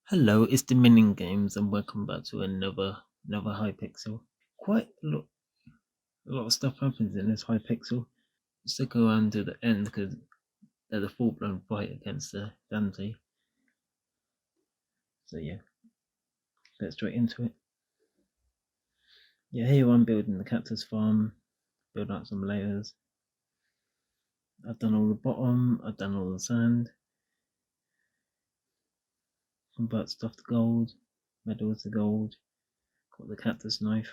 Hello, it's the Minion Games, and welcome back to another hypixel. Quite a lot of stuff happens in this hypixel. Stick around to the end because there's a full-blown fight against Dante. So yeah, get straight into it. Yeah, here I'm building the cactus farm, build out some layers. I've done all the bottom, I've done all the sand, convert stuff to gold, metals to gold. Got the cactus knife.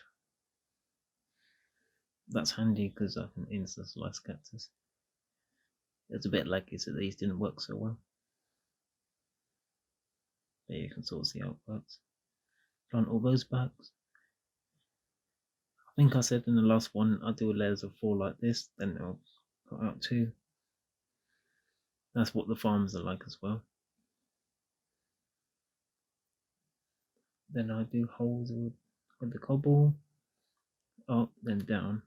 That's handy because I can insta slice cactus. It's a bit laggy, so these didn't work so well. But you can sort of see how it works. Plant all those bags. I think I said in the last one I'll do layers of 4 like this, then I'll put out 2. That's what the farms are like as well. Then I do holes with the cobble, up then down.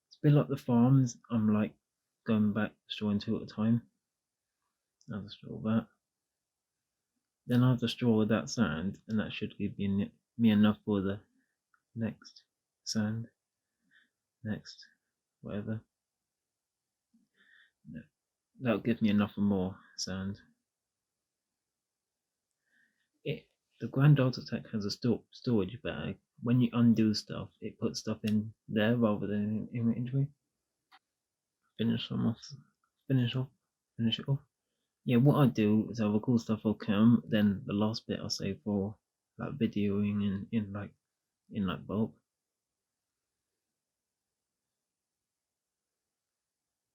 It's a bit like the farms. I'm like going back destroying 2 at a time. I'll destroy that. Then I'll destroy that sand, and that should give me enough for the next sand. Next, whatever. No, that'll give me enough for more sand. The Grand Auto Tech has a storage bag. When you undo stuff, it puts stuff in there rather than in inventory. Finish it off. Yeah, what I do is I record stuff for cam, then the last bit I save for like videoing in like bulk.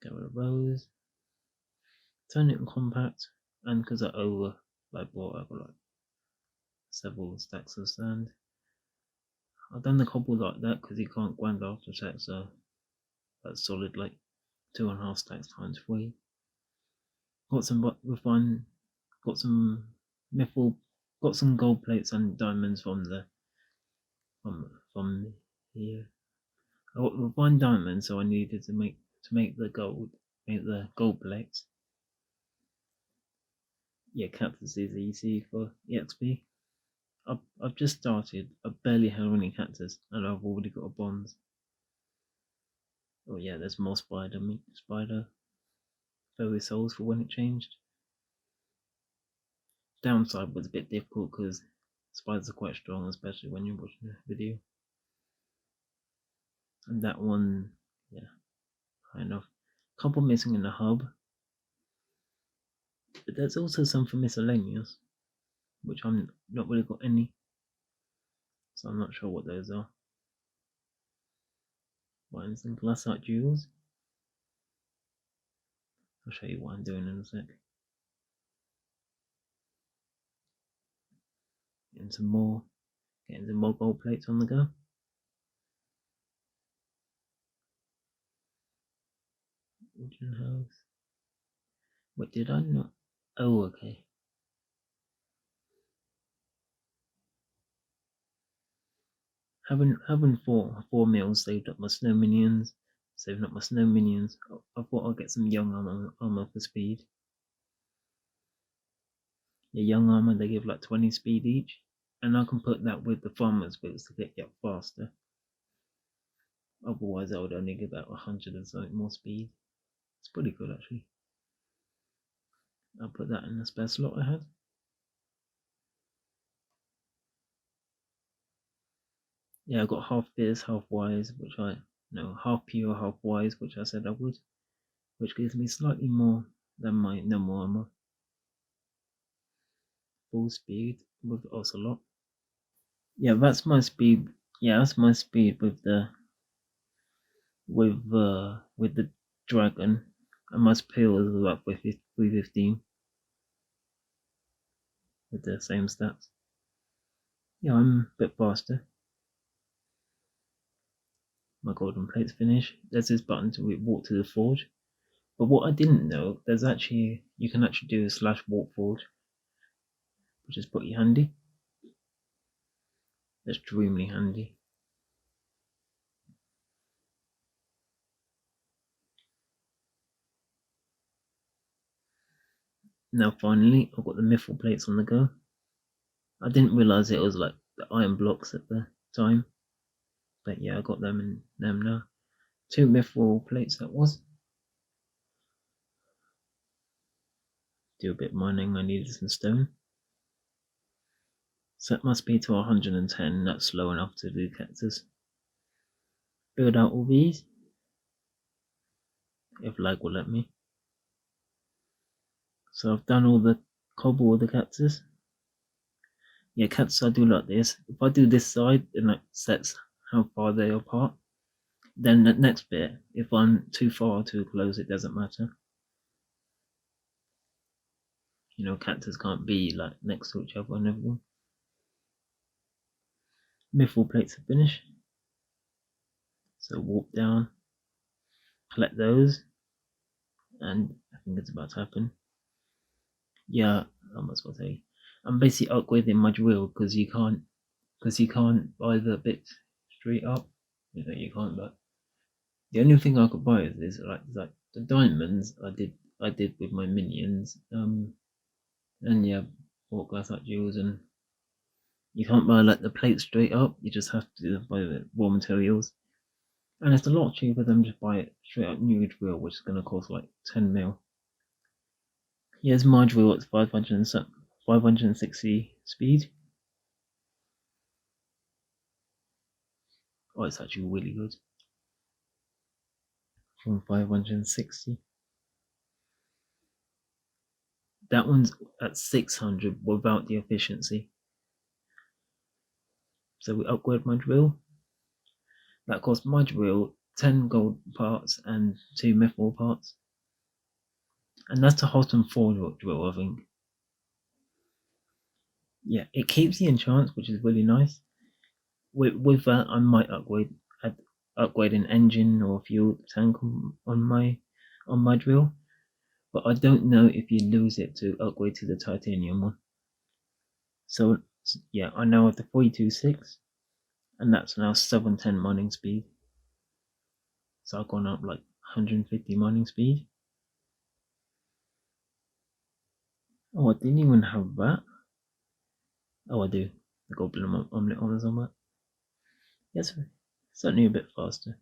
Get rid of those. Turn it in compact, and because I over I've got like several stacks of sand. I've done the cobble like that because you can't Grand Auto Tech, so that's solid like 2.5 stacks times 3. Got some refined, got some methyl, got some gold plates and diamonds from here. I got refined diamonds, so I needed to make the gold plates. Yeah, cactus is easy for EXP. I've just started. I barely have any cactus, and I've already got a bronze. Oh yeah, there's more spider fairy souls for when it changed. Downside was a bit difficult because spiders are quite strong, especially when you're watching a video. And that one, yeah, high enough. Couple missing in the hub. But there's also some for miscellaneous, which I'm not really got any. So I'm not sure what those are. Mine's and glassite jewels. I'll show you what I'm doing in a sec. Getting some more gold plates on the go. Wooden house. What did I not? Oh, okay. Having four meals saved up my snow minions. I thought I'd get some young armor for speed. Your young armor, they give like 20 speed each, and I can put that with the farmer's boots to get you up faster. Otherwise, I would only give out 100 and something more speed. It's pretty good actually. I'll put that in the spare slot I had. Yeah, I got half this, half wise, half pure, half wise, which I said I would, which gives me slightly more than my normal armor. Full speed with Ocelot. Yeah, that's my speed. Yeah, that's my speed with the dragon. And my speed is about 315 with the same stats. Yeah, I'm a bit faster. My golden plates finish. There's this button to walk to the forge. But what I didn't know, you can actually do a /walk forge, which is pretty handy. Extremely handy. Now finally, I've got the mithril plates on the go. I didn't realise it was like the iron blocks at the time. But yeah, I got them now. 2 mithril plates that was. Do a bit of mining, I needed some stone. So it must be to 110, that's slow enough to do cactus. Build out all these. If lag will let me. So I've done all the cobble of the cactus. Yeah, cactus I do like this. If I do this side, then that sets how far they are apart. Then the next bit, if I'm too far or too close, it doesn't matter. You know, cactus can't be like next to each other and everything. Mithril plates are finished. So warp down, collect those, and I think it's about to happen. Yeah, I must well say, I'm basically upgrading my drill because you can't buy the bits straight up. You know, you can't. But the only thing I could buy is like the diamonds I did with my minions. And yeah, bought glassite jewels, and you can't buy like the plates straight up. You just have to buy the raw materials, and it's a lot cheaper than just buy it straight up new drill, which is going to cost like 10 mil. Here's my drill at 560 speed. Oh, it's actually really good. From 560. That one's at 600 without the efficiency. So we upgrade my drill. That cost my drill 10 gold parts and 2 mithril parts. And that's the Hot and 4 drill, I think. Yeah, it keeps the enchants, which is really nice. With that, I might upgrade an engine or fuel tank on my drill. But I don't know if you lose it to upgrade to the titanium one. So yeah, I now have the 426, and that's now 710 mining speed. So I've gone up like 150 mining speed. Oh, I didn't even have that. Oh, I do. The goblin omelette on that. Yes, certainly a bit faster.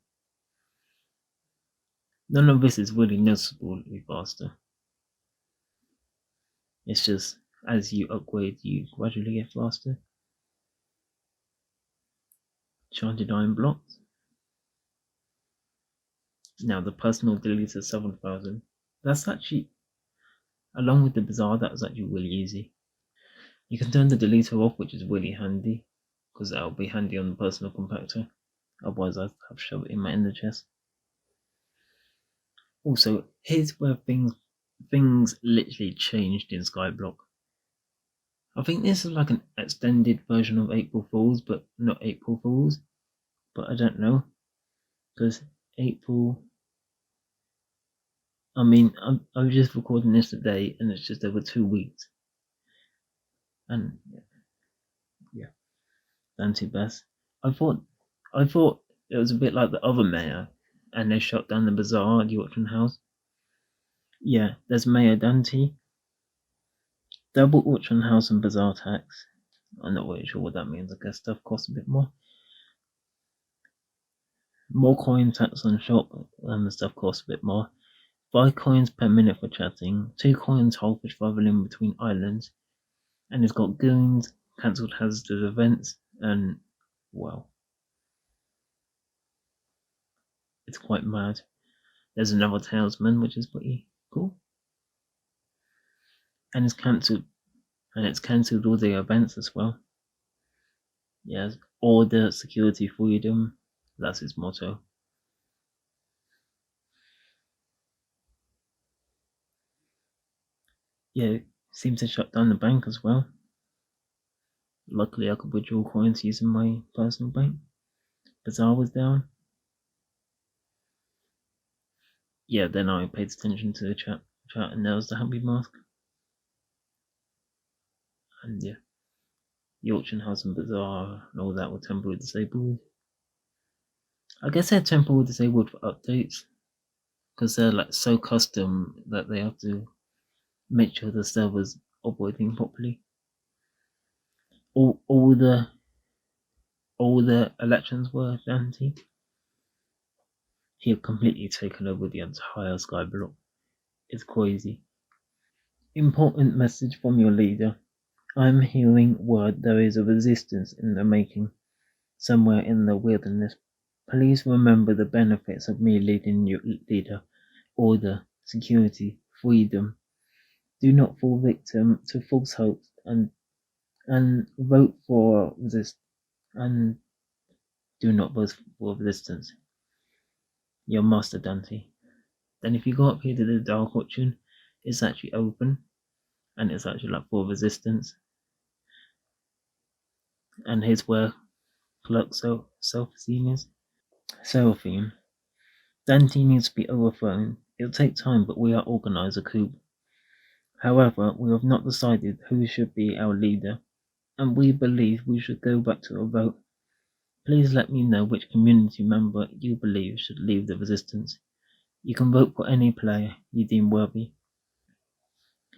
None of this is really noticeably faster. It's just as you upgrade, you gradually get faster. Enchanted iron blocks. Now the personal deleter 7000. That's actually, along with the bazaar, that was actually really easy. You can turn the deleter off, which is really handy, because that'll be handy on the personal compactor. Otherwise, I'd have to shove it in my ender chest. Also, here's where things literally changed in Skyblock. I think this is like an extended version of April Fools, but not April Fools. But I don't know, because April. I mean, I'm just recording this today, and it's just over 2 weeks. And yeah, Dante best. I thought it was a bit like the other mayor, and they shut down the bazaar at the auction house. Yeah, there's Mayor Dante. Double auction house and bazaar tax. I'm not really sure what that means. I guess stuff costs a bit more. More coin tax on shop, and the stuff costs a bit more. 5 coins per minute for chatting. 2 coins hold for traveling between islands. And it's got goons, cancelled hazardous events, and well, it's quite mad. There's another talisman, which is pretty cool. And it's cancelled all the events as well. Yes, order, security, freedom. That's its motto. Yeah, it seems to shut down the bank as well. Luckily, I could withdraw coins using my personal bank. Bazaar was down. Yeah, then I paid attention to the chat, and there was the happy mask. And yeah, the auction house and bazaar and all that were temporarily disabled. I guess they're temporarily disabled for updates, because they're like so custom that they have to make sure the server's operating properly. all the elections were Dante. He had completely taken over the entire skyblock. It's crazy. Important message from your leader. I'm hearing word there is a resistance in the making, somewhere in the wilderness. Please remember the benefits of me leading your leader, order, security, freedom. Do not fall victim to false hopes and vote for resist and do not vote for resistance. Your master Dante. Then if you go up here to the Dark Fortune, it's actually open and it's actually like for resistance. And here's where Clerk Seraphine is. Seraphine. Dante needs to be overthrown. It'll take time, but we are organized a coup. However, we have not decided who should be our leader, and we believe we should go back to a vote. Please let me know which community member you believe should leave the resistance. You can vote for any player you deem worthy.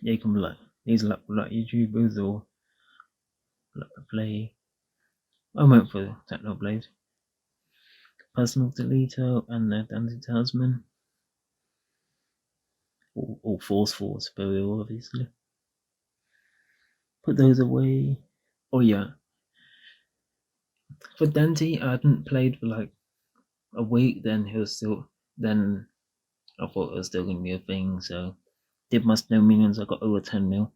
Yeah, you can be like, these are like YouTubers or like the play. I went for Technoblade. Personal Deleter and the Dante Talisman. Or Forceful Superior, obviously. Put those away. Oh yeah. For Dante, I hadn't played for like a week, then he was still then I thought it was still gonna be a thing, so did my snow minions, I got over 10 mil.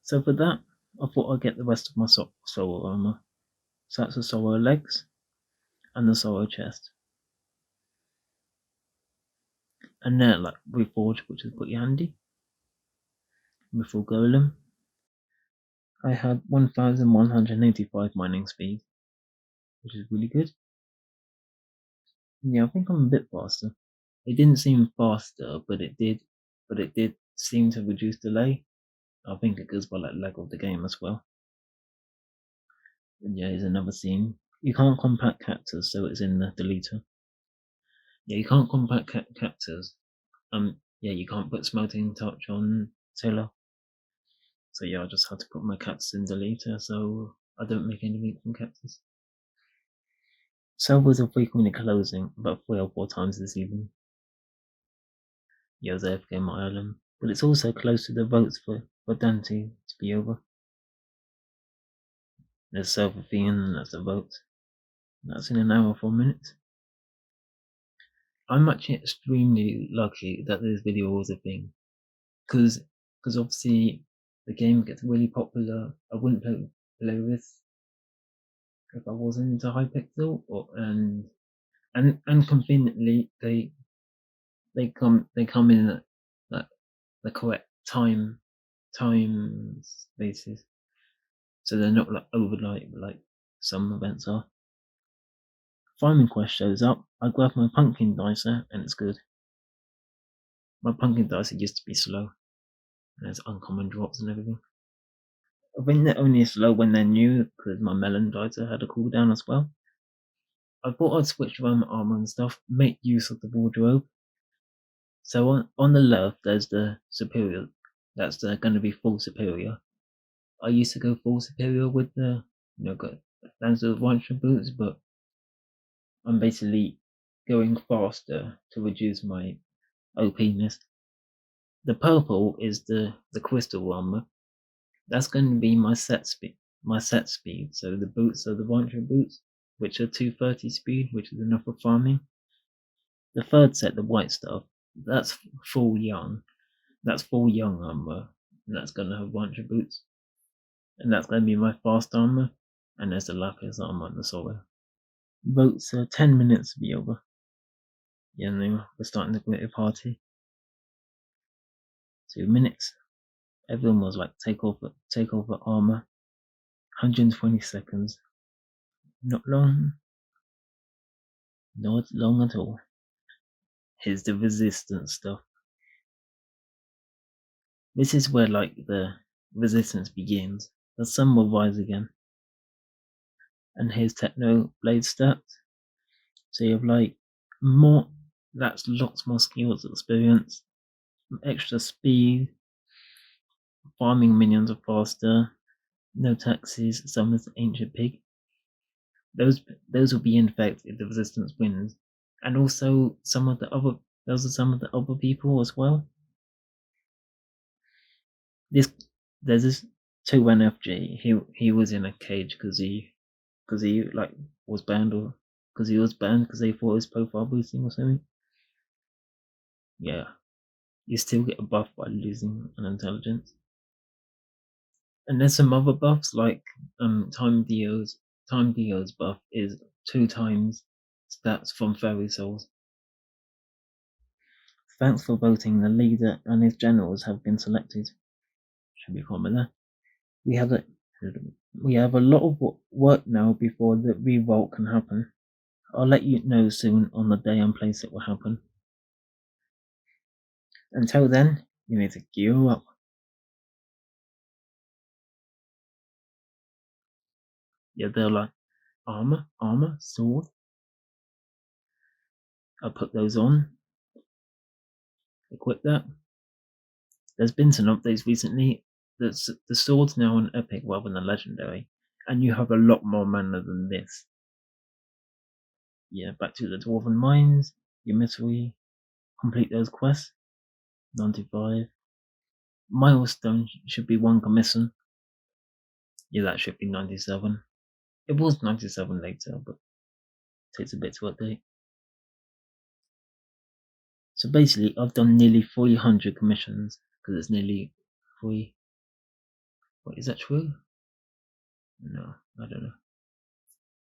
So for that, I thought I'd get the rest of my Sorrow armor. So that's the Sorrow legs and the Sorrow chest. And then like Reforge, which is pretty handy. Before Golem. I had 1185 mining speed, which is really good. Yeah, I think I'm a bit faster. It didn't seem faster, but it did seem to reduce delay. I think it goes by like lag of the game as well. And yeah, here's another scene. You can't compact cactus, so it's in the deleter. Yeah, you can't compact cactus. Yeah, you can't put smelting touch on Taylor. So yeah, I just had to put my cactus in deleter, so I don't make anything from cactus. Servers are frequently closing about 3 or 4 times this evening. Yeah, I was AFK my island, but it's also close to the votes for Dante to be over. There's Seraphine and that's the vote. That's in an hour 4 minutes. I'm actually extremely lucky that this video was a thing, because obviously the game gets really popular. I wouldn't play this if I wasn't into hypixel, and conveniently they come in at the correct time spaces, so they're not like overnight like some events are. Farming Quest shows up. I grab my pumpkin dicer and it's good. My pumpkin dicer used to be slow. There's uncommon drops and everything. I think they're only slow when they're new because my melon dicer had a cooldown as well. I thought I'd switch around my armor and stuff, make use of the wardrobe. So on the left there's the superior. That's going to be full superior. I used to go full superior with the got the rancher boots, but I'm basically going faster to reduce my OPness. The purple is the crystal armor. That's going to be my set speed. So the boots are the rancher boots, which are 230 speed, which is enough for farming. The third set, the white stuff, that's full young. That's full young armor, and that's going to have rancher boots. And that's going to be my fast armor. And there's the lapis armor and the sorrow. Votes are 10 minutes to be over. Yeah, no, we're starting the glitter party. 2 minutes. Everyone was like, take off the armor. 120 seconds. Not long. Not long at all. Here's the resistance stuff. This is where like the resistance begins. The sun will rise again. And here's Techno Blade stats. So you have like more, that's lots more skills experience, extra speed, farming minions are faster, no taxes, summons the ancient pig. Those will be in effect if the resistance wins, and also those are some of the other people as well. There's this 2NFG. He was in a cage because he like was banned, or because he was banned because they thought it was profile boosting or something. Yeah, you still get a buff by losing an intelligence. And there's some other buffs like Time Dio's buff is 2 times stats from Fairy Souls. Thanks for voting. The leader and his generals have been selected. Should be common there. We have a lot of work now before the revolt can happen. I'll let you know soon on the day and place it will happen. Until then, you need to gear up. Yeah, they're like armor, sword. I'll put those on. Equip that. There's been some updates recently. The sword's now an epic rather than a legendary, and you have a lot more mana than this. Yeah, back to the Dwarven Mines, your mystery, complete those quests. 95. Milestone should be 1 commission. Yeah, that should be 97. It was 97 later, but it takes a bit to update. So basically, I've done nearly 300 commissions, because it's nearly 3. Wait, is that true? No, I don't know.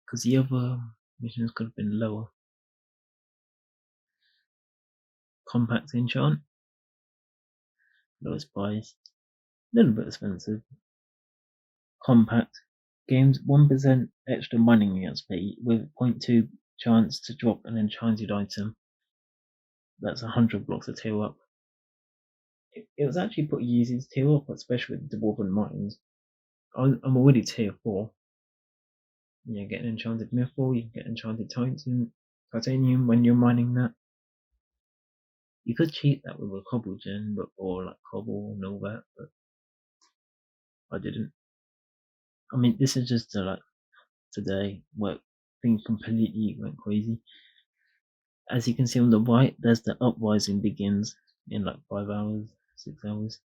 Because the other missions could have been lower. Compact enchant. Lowest price. A little bit expensive. Compact. Gains 1% extra mining XP with 0.2 chance to drop an enchanted item. That's 100 blocks to tier up. It was actually pretty easy to tier up, especially with the Dwarven Mines. I'm already tier 4. You get an enchanted mithril, you can get enchanted titanium when you're mining that. You could cheat that with a cobble gen, or like cobble and all that, but I didn't. I mean, this is just like today where things completely went crazy. As you can see on the right, there's the uprising begins in like 5 hours, 6 hours.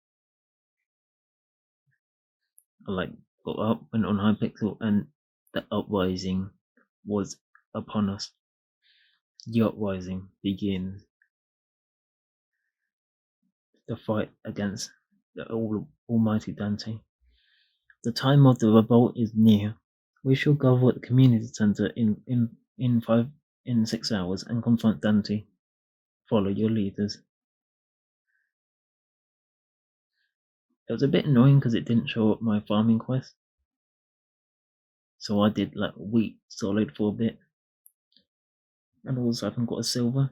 I like got up, went on hypixel, and the uprising was upon us. The uprising begins. The fight against the almighty Dante. The time of the revolt is near. We shall gather at the community center in 6 hours and confront Dante. Follow your leaders. It was a bit annoying because it didn't show up my farming quest. So I did like wheat solid for a bit. And also I haven't got a silver.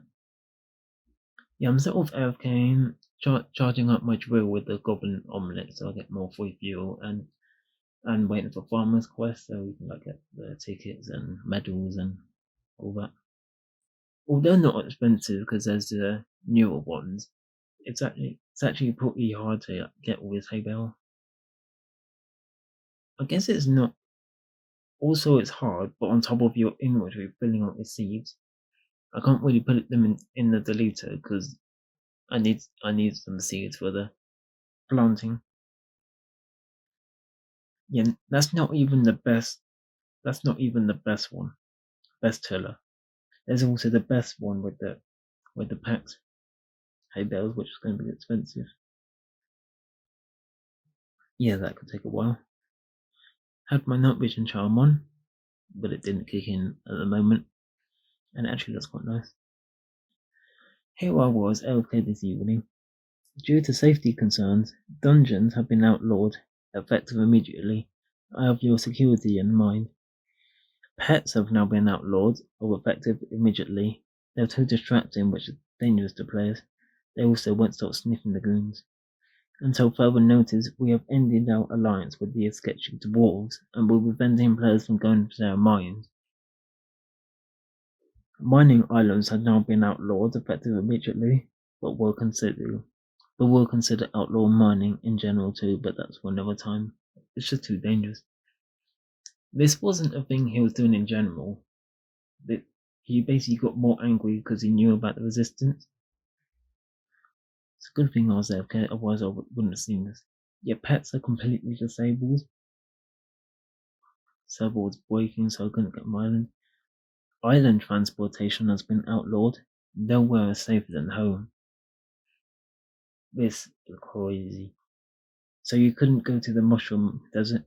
Yeah, I'm sort of AFKing, charging up my drill with the goblin omelette so I get more free fuel, and waiting for farmers quest so we can like get the tickets and medals and all that. Although not expensive because there's the newer ones, it's actually pretty hard to get all this hay bale. I guess it's not. Also, it's hard, but on top of your inventory filling up with seeds, I can't really put them in the deleter because I need some seeds for the planting. Yeah, that's not even the best. That's not even the best one. Best tiller. There's also the best one with the packed hay bales, which is going to be expensive. Yeah, that could take a while. Had my night vision charm on, but it didn't kick in at the moment, and it actually looks quite nice. Here I was AFK this evening. Due to safety concerns, dungeons have been outlawed, effective immediately. I have your security in mind. Pets have now been outlawed, or effective immediately. They're too distracting, which is dangerous to players. They also won't stop sniffing the goons. Until further notice, we have ended our alliance with the sketchy dwarves, and will be preventing players from going to their mines. Mining islands have now been outlawed, effective immediately, but we'll consider outlaw mining in general too, but that's for another time. It's just too dangerous. This wasn't a thing he was doing in general. He basically got more angry because he knew about the resistance. It's a good thing I was there, okay? Otherwise I wouldn't have seen this. Your pets are completely disabled. Server was breaking, so I couldn't get my island. Island transportation has been outlawed. Nowhere is safer than home. This is crazy. So you couldn't go to the mushroom desert?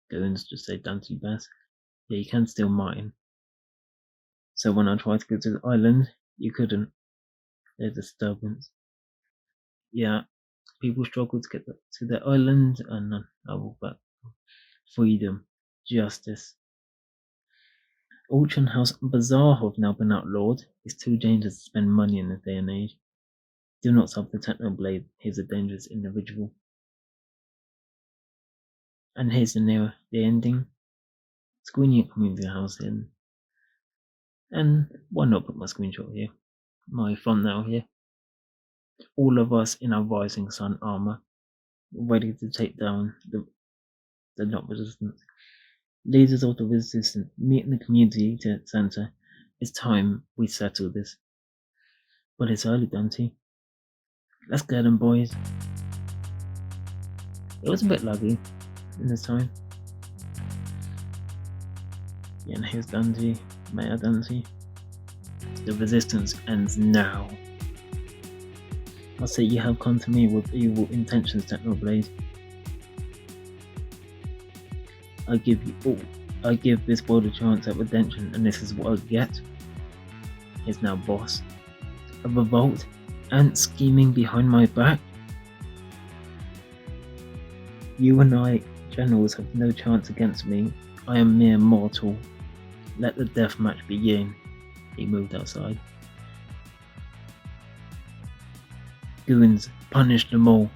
Goons just say Dante Bass. Yeah, you can still mine. So when I tried to go to the island, you couldn't. There's disturbance. Yeah, people struggle to get to the island, and I will back. Freedom, justice. Auction house and bazaar have now been outlawed. It's too dangerous to spend money in this day and age. Do not sell the Technoblade. He's a dangerous individual. And here's the ending. Screening community house in. And why not put my screenshot here? My thumbnail here. All of us in our rising sun armor, ready to take down the not resistance. Leaders of the resistance, meet in the community center. It's time we settle this. But it's early, Dante. Let's get them, boys. It was a bit laggy in this time. Yeah, and here's Dante, Mayor Dante. The resistance ends now. I say you have come to me with evil intentions, Technoblade. I give this world a chance at redemption, and this is what I get. He's now boss. A revolt and scheming behind my back. You and I, generals, have no chance against me. I am mere mortal. Let the death match begin. He moved outside. Goons, punish them all.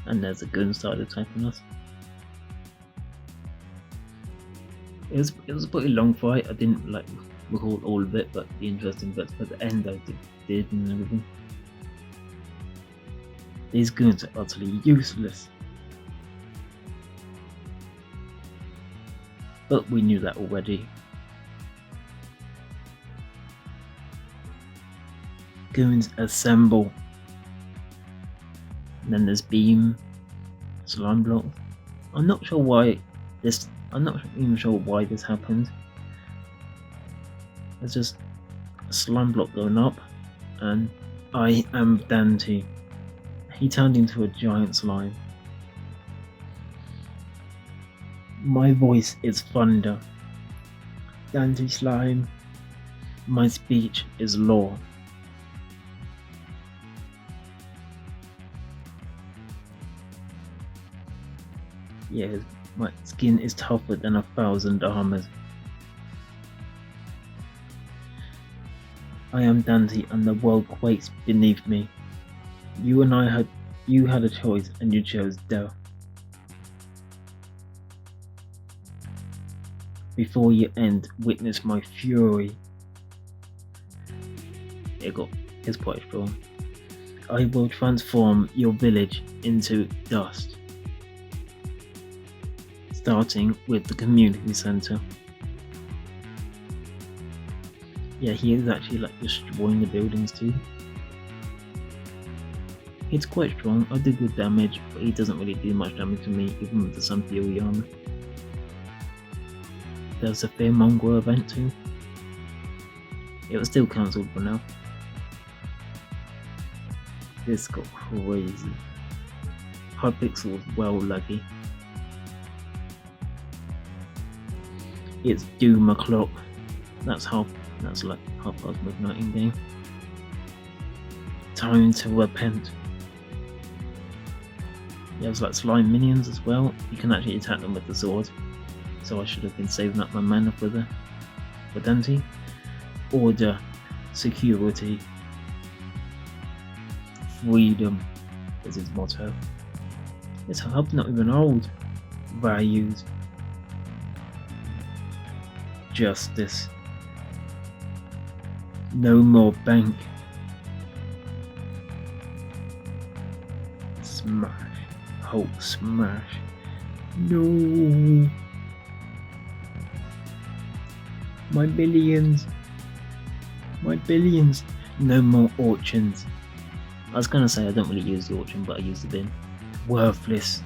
And there's a goon started attacking us. It was a pretty long fight. I didn't record all of it, but the interesting bits at the end I did and everything. These goons are utterly useless. But we knew that already. Goons assemble. And then there's beam, slime block. I'm not even sure why this happened. There's just a slime block going up, and I am Dante. He turned into a giant slime. My voice is thunder. Dante slime. My speech is law. Yeah, my skin is tougher than 1,000 armors. I am Dante, and the world quakes beneath me. You had a choice, and you chose death. Before you end, witness my fury. It's quite strong. I will transform your village into dust. Starting with the community center. Yeah, he is actually destroying the buildings too. It's quite strong. I did good damage, but he doesn't really do much damage to me, even with the Sun Fury armor. There's a Fearmonger event too. It was still cancelled for now. This got crazy. Hypixel was well laggy. It's doom o'clock. That's like half past midnight in game. Time to repent. There's slime minions as well. You can actually attack them with the sword. So I should have been saving up my mana for Dante. Order, security, freedom is his motto. It's not even old. Values. Justice. No more bank. Smash. Hulk smash. No. My billions. My billions. No more auctions. I was gonna say I don't really use the auction, but I use the bin. Worthless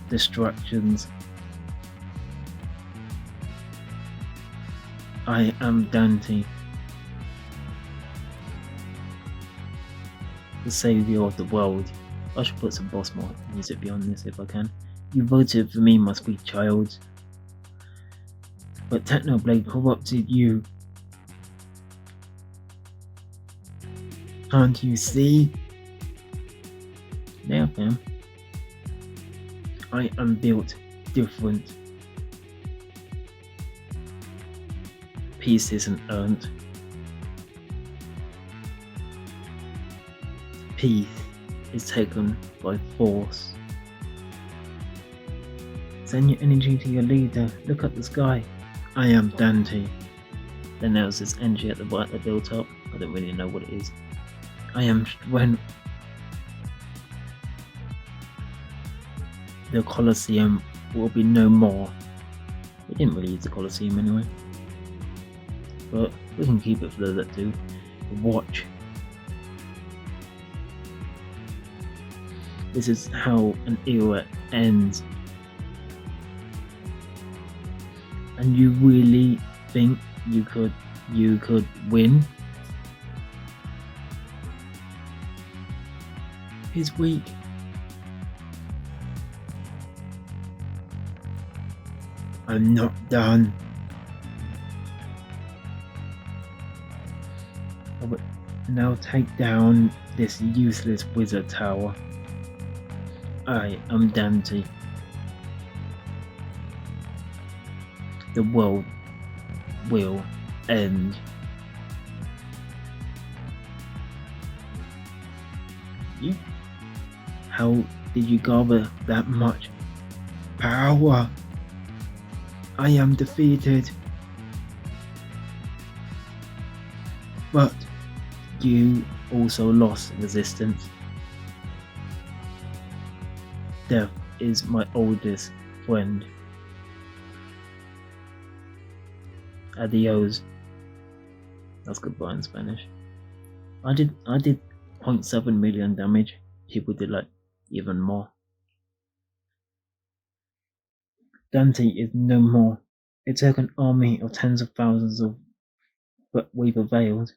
distractions. I am Dante, the savior of the world. I should put some boss more music beyond this if I can. You voted for me, my sweet child. But Technoblade corrupted you. Can't you see? Now, fam. I am built different. Peace isn't earned. Peace is taken by force. Send your energy to your leader. Look at the sky. I am Dante. Then there was this energy at the right that built up. I don't really know what it is. I am strength. The Colosseum will be no more. We didn't really use the Colosseum anyway. But we can keep it for those that do. Watch. This is how an era ends. And you really think you could win? He's weak. I'm not done. I will now take down this useless wizard tower. I am Dante. The world will end. You? How did you gather that much power? I am defeated. But you also lost resistance. Death is my oldest friend. Adios. That's goodbye in Spanish. I did 0.7 million damage. People did like even more. Dante is no more. It took an army of tens of thousands but we prevailed.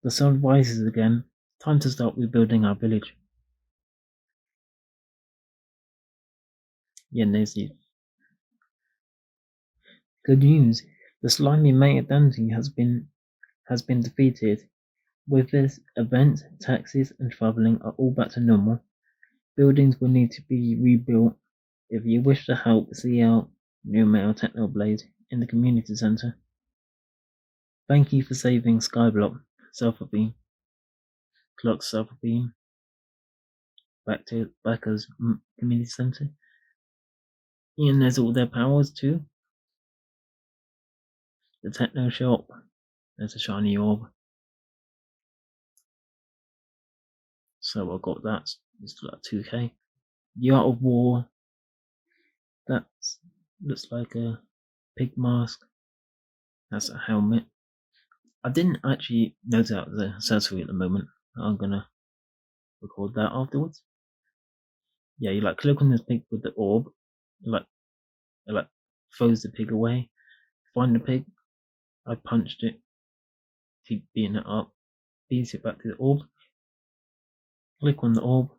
The sun rises again. Time to start rebuilding our village. Yeah, Nancy. Good news. The slimy mayor Dante has been defeated. With this event, taxes and travelling are all back to normal. Buildings will need to be rebuilt. If you wish to help, see our new mayor Technoblade in the community centre. Thank you for saving Skyblock, Sulphur Beam, Clock Sulphur Beam, back as community centre. And there's all their powers too. The Techno Shop, there's a shiny orb. So I got that, it's like 2k. The Art of War, that looks like a pig mask. That's a helmet. I didn't actually note out the accessory at the moment. I'm gonna record that afterwards. Yeah, you like click on this pig with the orb, it throws the pig away. Find the pig. I punched it. Keep beating it up. Beats it back to the orb. Click on the orb.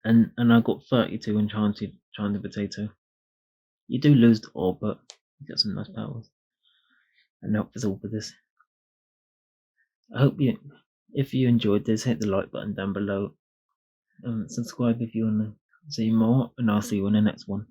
And I got 32 enchanted potato. You do lose the orb, but you get some nice powers. And that was all for this. I hope if you enjoyed this, hit the like button down below. Subscribe if you want to see more, and I'll see you in the next one.